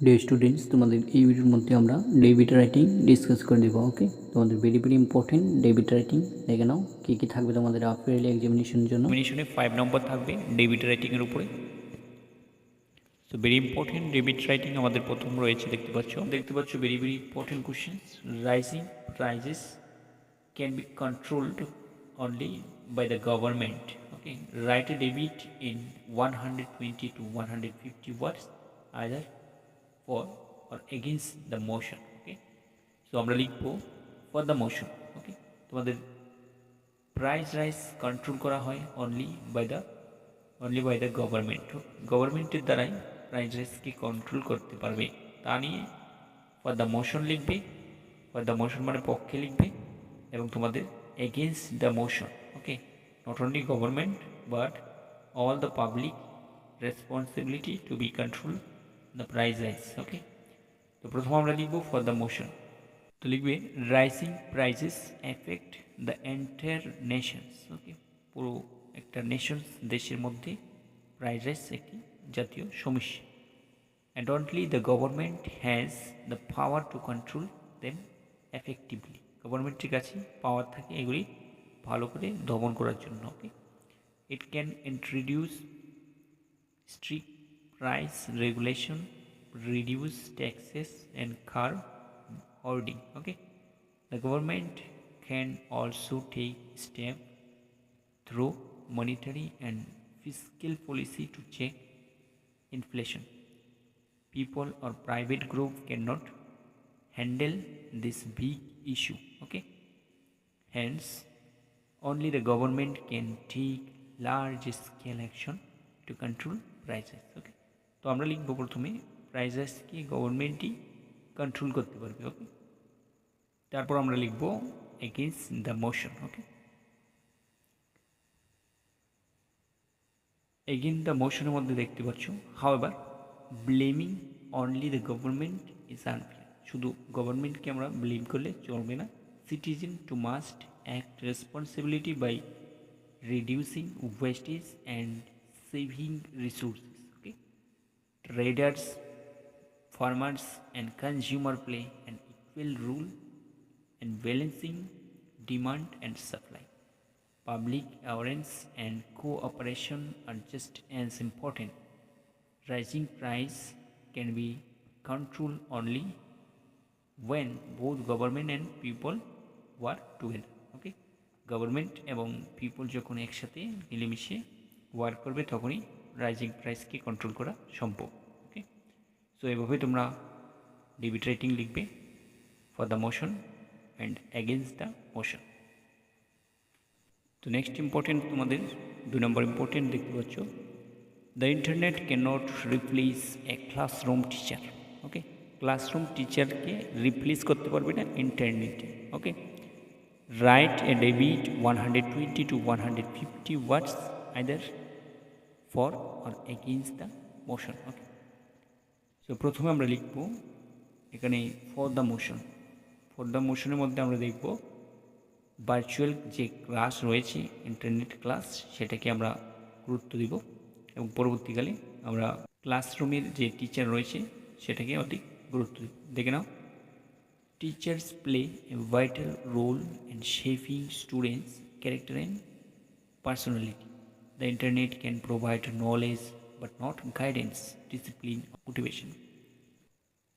Dear students, তোমাদের এই ভিডিওর মধ্যে আমরা ডেবিট রাইটিং ডিসকাস করে দেবো। ওকে, তোমাদের very very important debit writing. দেখে নাও কী কী থাকবে তোমাদের হাফ ইয়ারলি এক্সামিনেশনের জন্য। এক্সামিনেশনে 5 নম্বর থাকবে ডেবিট রাইটিংয়ের উপরে। So very important debit writing আমাদের প্রথম রয়েছে, দেখতে পাচ্ছ very very important questions. Rising prices can be controlled only by the government. Okay, write a debit in 120 to 150 words either for or against the motion. Okay, so আমরা লিখবো for the motion. Okay, তোমাদের price rise control করা হয় only by the government. গভর্নমেন্টের দ্বারাই price রাইজকে control করতে পারবে তা নিয়ে ফর দ্য মোশন লিখবে। ফর দ্য মোশন মানে পক্ষে লিখবে, এবং তোমাদের against the motion. Okay, not only government but all the public responsibility to be control the price rise. Okay, তো প্রথম আমরা লিখবো ফর দ্য মোশন। তো লিখবে rising prices affect the entire nations. Okay, পুরো একটা নেশনস দেশের মধ্যে প্রাইস রাইজ একটি জাতীয় সমস্যা। And only the government has the power to control them effectively. গভর্নমেন্টের কাছে পাওয়ার থাকে এগুলি ভালো করে দমন করার জন্য। Okay, it can introduce strict price regulation, reduce taxes and curb hoarding. Okay, the government can also take steps through monetary and fiscal policy to check inflation. People or private group cannot handle this big issue. Okay, hence only the government can take large scale action to control prices. Okay, তো আমরা লিখব প্রথমে প্রাইসেসকে গভর্নমেন্টই control করতে পারবে। ওকে, তারপর আমরা লিখব against the motion. Okay, against the মোশনের মধ্যে দেখতে পাচ্ছ however blaming only the government is unfair. শুধু গভর্নমেন্টকে আমরা ব্লেম করলে চলবে না। Citizen too must act responsibility by reducing wastage and saving resources. Okay, traders, farmers and consumer play an equal role in balancing demand and supply. Public awareness and cooperation are just as important. Rising price can be controlled only when both government and people work together. Okay, government এবং people যখন একসাথে মিলেমিশে work করবে তখনই rising প্রাইসকে control করা সম্ভব। ওকে, so এভাবে তোমরা ডেবিট রাইটিং লিখবে for the motion and against the motion. তো নেক্সট ইম্পর্টেন্ট তোমাদের 2 নম্বর ইম্পর্টেন্ট দেখতে পাচ্ছ, the internet can not replace a classroom teacher. Okay, classroom টিচারকে রিপ্লেস করতে পারবে না ইন্টারনেটে। Okay, write a debate 120 to 150 words either for or against the motion. ওকে, তো প্রথমে আমরা লিখব এখানে for the motion. For the মোশনের মধ্যে আমরা দেখব ভার্চুয়াল যে ক্লাস রয়েছে ইন্টারনেট ক্লাস সেটাকে আমরা গুরুত্ব দিব, এবং পরবর্তীকালে আমরা ক্লাসরুমের যে টিচার রয়েছে সেটাকে অধিক গুরুত্ব দিব। দেখে নাও, teachers play a vital role in shaping students character and personality. The internet can provide knowledge but not guidance, discipline, or motivation.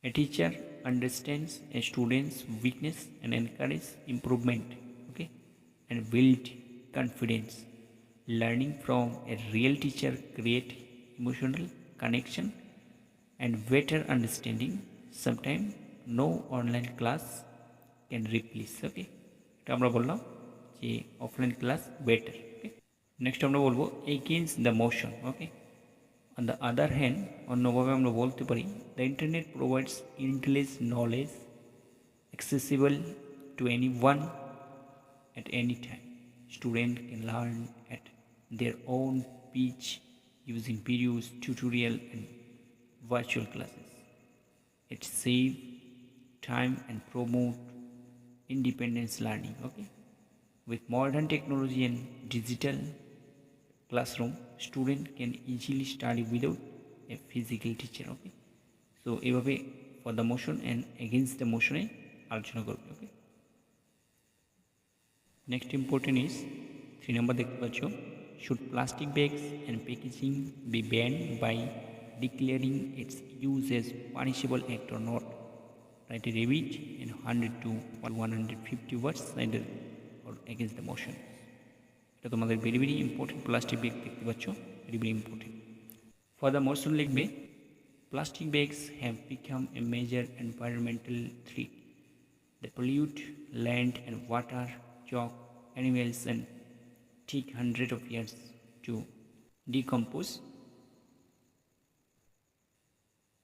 A teacher understands a student's weakness and encourages improvement, okay, and build confidence. Learning from a real teacher create emotional connection and better understanding. Sometimes no online class can replace. Okay, এটা আমরা বললাম যে offline class better. ওকে, next আমরা বলবো against the motion. Okay, on the other hand, অন্যভাবে আমরা বলতে পারি the internet provides endless knowledge accessible to anyone at any time. Students can learn at their own pace using videos, tutorial and virtual classes. It saves time and promote independence learning. Okay, with modern technology and digital classroom, student can easily study without a physical teacher. Okay, so এইভাবে for the motion and against the মোশনে আলোচনা করবে। Okay, next important is 3 number দেখতে পাচ্ছ, should plastic bags and packaging be banned by declaring its use as punishable act or not? Write a rebate in 100 to 150 words either or against the motion. এটা তোমাদের very very important. Plastic bag দেখতে পাচ্ছ, very very important. For the motion লিখবে, plastic bags have become a major environmental threat. They pollute land and water, choke animals, and take hundreds of years to decompose.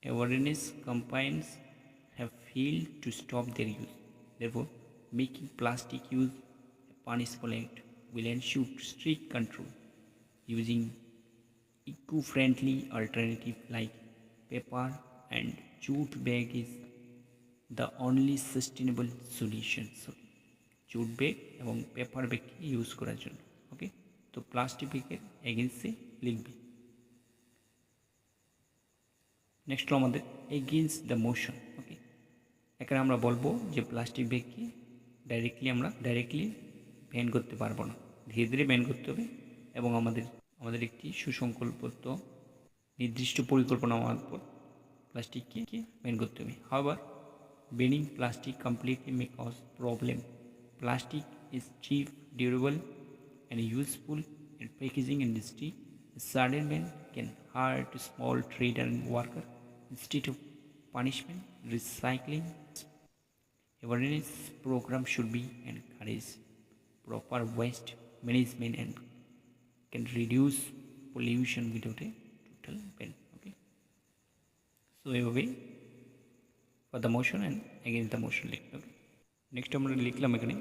Awareness campaigns have failed to stop their use. Therefore, making plastic use a punishable act will ensure strict control. Using eco-friendly alternatives like paper and jute bag is the only sustainable solution. So, jute bag এবং paper ব্যাগকে use করার জন্য। ওকে, তো plastic ব্যাগের এগেনস্টে লিখবে। Next হলো আমাদের against the motion. ওকে, এখানে আমরা বলবো যে প্লাস্টিক ব্যাগকে ডাইরেক্টলি ব্যান করতে পারবো না, ধীরে ধীরে ব্যান করতে হবে এবং আমাদের একটি সুসংকল্পিত নির্দিষ্ট পরিকল্পনা মারফত প্লাস্টিককে ব্যান করতে হবে। হাওয়ার banning plastic completely may cause problem. Plastic is cheap, durable, and useful in packaging industry. A sudden ban can hurt small trader and worker. Instead of punishment, recycling awareness program should be encouraged. Proper waste management and can reduce pollution without a total ban. Okay, so এভাবে for the motion and against the motion লিখতে হবে। Next আমরা লিখলাম এখানে,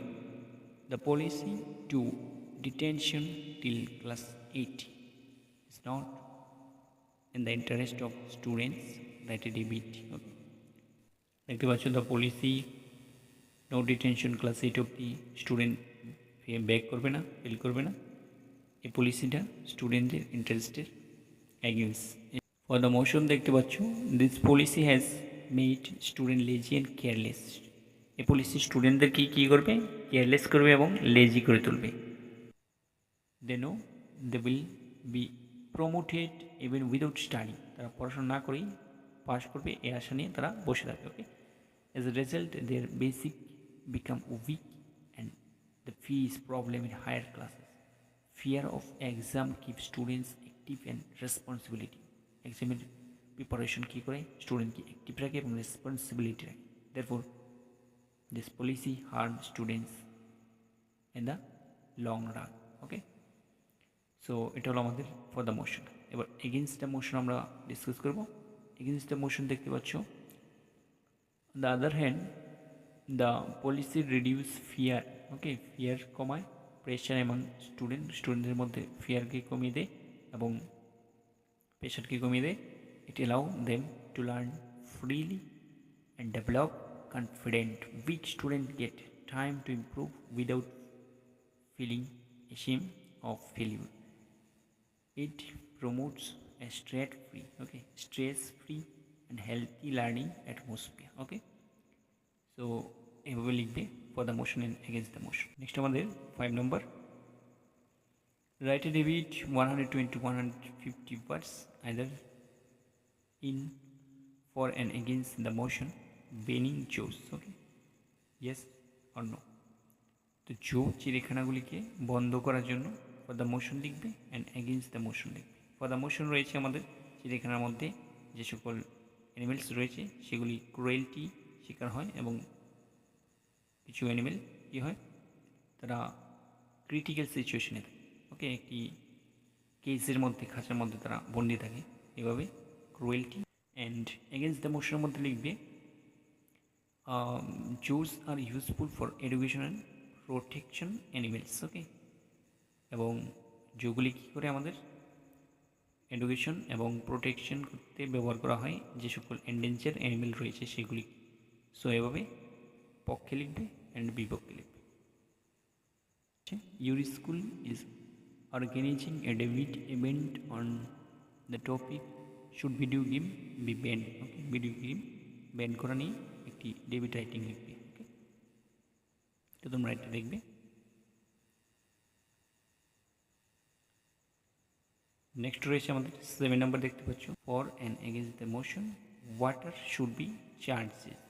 the policy to detention till class 8 is not in the interest of students, write a debate. Okay, দেখতে পাচ্ছ the policy no detention class 8 অবধি student back করবে না, ফেল করবে না। এই পলিসিটা স্টুডেন্টদের ইন্টারেস্টের অ্যাগেন্স্ট। ফর দ্য মোশন দেখতে পাচ্ছ, this policy has made student lazy and careless. এই পলিসি স্টুডেন্টদেরকে কী করবে, কেয়ারলেস করবে এবং লেজি করে তুলবে। They know they will be promoted even without study, তারা পড়াশোনা না করেই পাস করবে এই আশা নিয়ে তারা বসে থাকবে। Okay, as a result their basic become weak and the face problem in higher classes. Fear of exam keep students active and responsibility. এক্সামের প্রিপারেশন কী করে স্টুডেন্টকে অ্যাক্টিভ রাখে এবং রেসপন্সিবিলিটি রাখে। Therefore this policy harm students in the long run. Okay, so এটা হলো আমাদের ফর দ্য মোশন। এবার এগেনস্ট দ্য মোশন আমরা ডিসকাস করবো। এগেনস্ট দ্য মোশন দেখতে পাচ্ছ, on the other hand the policy reduce fear. Okay, fear কমায়, pressure এবং স্টুডেন্টদের মধ্যে ফিয়ারকে কমিয়ে দেয় এবং প্রেশারকে কমিয়ে দেয়। It allows them to learn freely and develop confidence. Weak students get time to improve without feeling ashamed of failure. It promotes a stress-free and healthy learning atmosphere. Okay, so এভাবে লিখবে for the motion and against the motion. Next আমাদের 5 number, write a debate 120 to 150 words either in, for and against the motion banning Joes. Okay, yes or no? তো জো চিড়িয়াখানাগুলিকে বন্ধ করার জন্য for the motion লিখবে and against the motion লিখবে। For the motion রয়েছে আমাদের চিড়িয়াখানার মধ্যে যে সকল অ্যানিমেলস রয়েছে সেগুলি ক্রুয়েলটি শিকার হয় এবং কিছু অ্যানিমেল কী হয়, তারা ক্রিটিক্যাল সিচুয়েশনে থাকে। ওকে, একটি কেসের মধ্যে, খাঁচার মধ্যে তারা বন্দি থাকে। এভাবে ক্রুয়েলটি অ্যান্ড এগেনস্ট দ্য মোশনের মধ্যে লিখবে zoos are useful for education and protection animals. Okay, এবং যেগুলি কী করে আমাদের এডুকেশন এবং প্রোটেকশন করতে ব্যবহার করা হয় যে সকল এন্ডেঞ্জার অ্যানিমেল রয়েছে সেগুলি। সো এভাবে পক্ষে লিখবে অ্যান্ড বিপক্ষে লিখবে। Your school is organizing a debate event on the topic should video game be banned, okay, video game ban করা নিয়ে একটি ডেবিট রাইটিং লিখবে, ওকে। তো তোমরা এটা দেখবে। নেক্সট রয়েছে আমাদের 7 নাম্বার, দেখতে পাচ্ছ, for and against the motion water should be charges,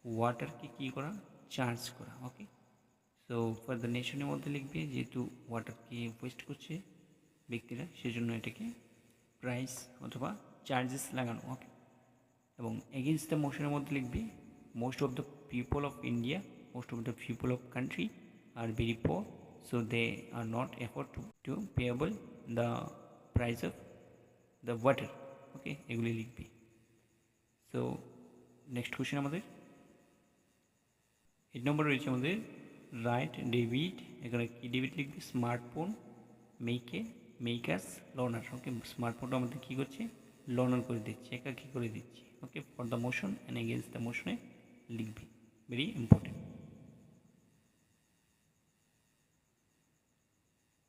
ওয়াটারকে কী করা, চার্জ করা, ওকে। সো ফর দ্য নেশনের মধ্যে লিখবে, যেহেতু ওয়াটারকে ওয়েস্ট করছে ব্যক্তিরা, সেজন্য এটাকে প্রাইস অথবা চার্জেস লাগানো, ওকে। এবং এগেনস্ট দ্য মোশনের মধ্যে লিখবে, most of the people of India, most of the people of country are very poor, so they are not afford to payable the price of the water, okay, এগুলি লিখবে। So next question আমাদের 8 নম্বর রয়েছে আমাদের right debit, এখানে কি debit লিখবে, smartphone মেকাস লর্নার, ওকে। স্মার্টফোনটা আমাদের কী করছে, লর্নার করে দিচ্ছে, একাকী করে দিচ্ছে, okay. For the motion and against the মোশনে লিখবে, ভেরি ইম্পর্টেন্ট।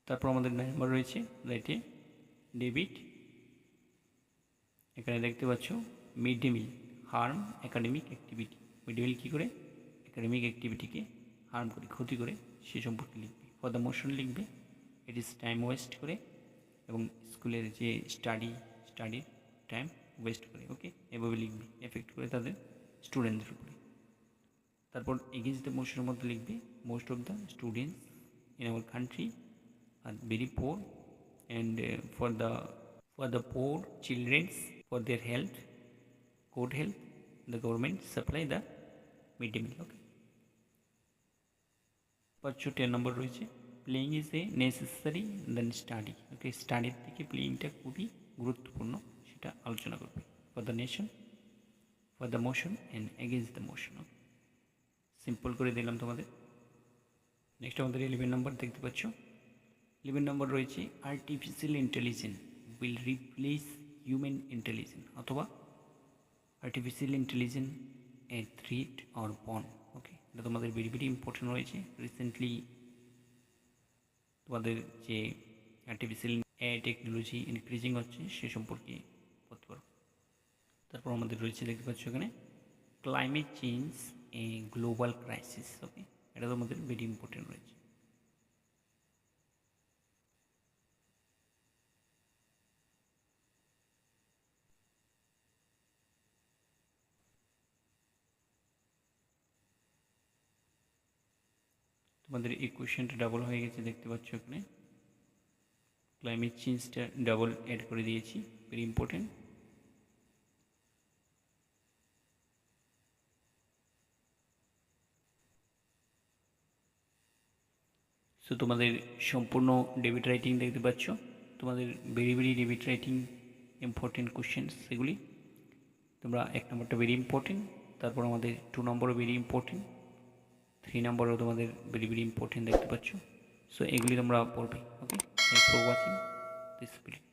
তারপর আমাদের 9 নম্বর রয়েছে রাইটে ডেবিট, এখানে দেখতে পাচ্ছ mid day meal harm academic activity, mid day meal কী করে, একাডেমিক অ্যাক্টিভিটিকে হার্ম করে, ক্ষতি করে, সে সম্পর্কে লিখবে। ফর দ্য মোশন লিখবে, ইট ইজ টাইম ওয়েস্ট করে, এবং স্কুলের যে স্টাডির টাইম ওয়েস্ট করে, ওকে, এভাবে লিখবে, এফেক্ট করে তাদের স্টুডেন্টদের উপরে। তারপর এগেইনস্ট দ্য মোশনের মধ্যে লিখবে, most of the students in our country are very poor, and for the poor childrens for their health, good health, the government supply the mid day meal, okay. 10 number রয়েছে playing is a necessary than study, okay. স্টাডির থেকে প্লেয়িংটা খুবই গুরুত্বপূর্ণ, সেটা আলোচনা করবে। For the nation, for the motion and against the motion, okay. Simple করে দিলাম তোমাদের। নেক্সট আমাদের 11 নম্বর দেখতে পাচ্ছ। 11 নম্বর রয়েছে artificial intelligence will replace human intelligence, অথবা artificial intelligence a threat or boon, okay. এটা তোমাদের ভেরি ভেরি ইম্পর্টেন্ট রয়েছে। রিসেন্টলি তোমাদের যে আর্টিফিশিয়াল এআই টেকনোলজি ইনক্রিজিং হচ্ছে সে সম্পর্কে পড়তে পারো। তারপর আমাদের রয়েছে দেখতে পাচ্ছ এখানে climate change a global crisis, okay. এটা তোমাদের ভেরি ইম্পর্টেন্ট রয়েছে। তোমাদের এই কোয়েশ্চেনটা ডাবল হয়ে গেছে, দেখতে পাচ্ছ এখানে ক্লাইমেট চেঞ্জটা ডাবল অ্যাড করে দিয়েছি, ভেরি ইম্পর্টেন্ট। সো তোমাদের সম্পূর্ণ ডেবিট রাইটিং দেখতে পাচ্ছ, তোমাদের very very debit writing important question, সেগুলি তোমরা 1 নম্বরটা ভেরি ইম্পর্টেন্ট, তারপর আমাদের 2 নম্বরও ভেরি ইম্পর্টেন্ট, 3 নম্বরও তোমাদের ভেরি ভেরি ইম্পর্টেন্ট দেখতে পাচ্ছ। সো এগুলি তোমরা পড়বে, okay. Thanks for watching this video.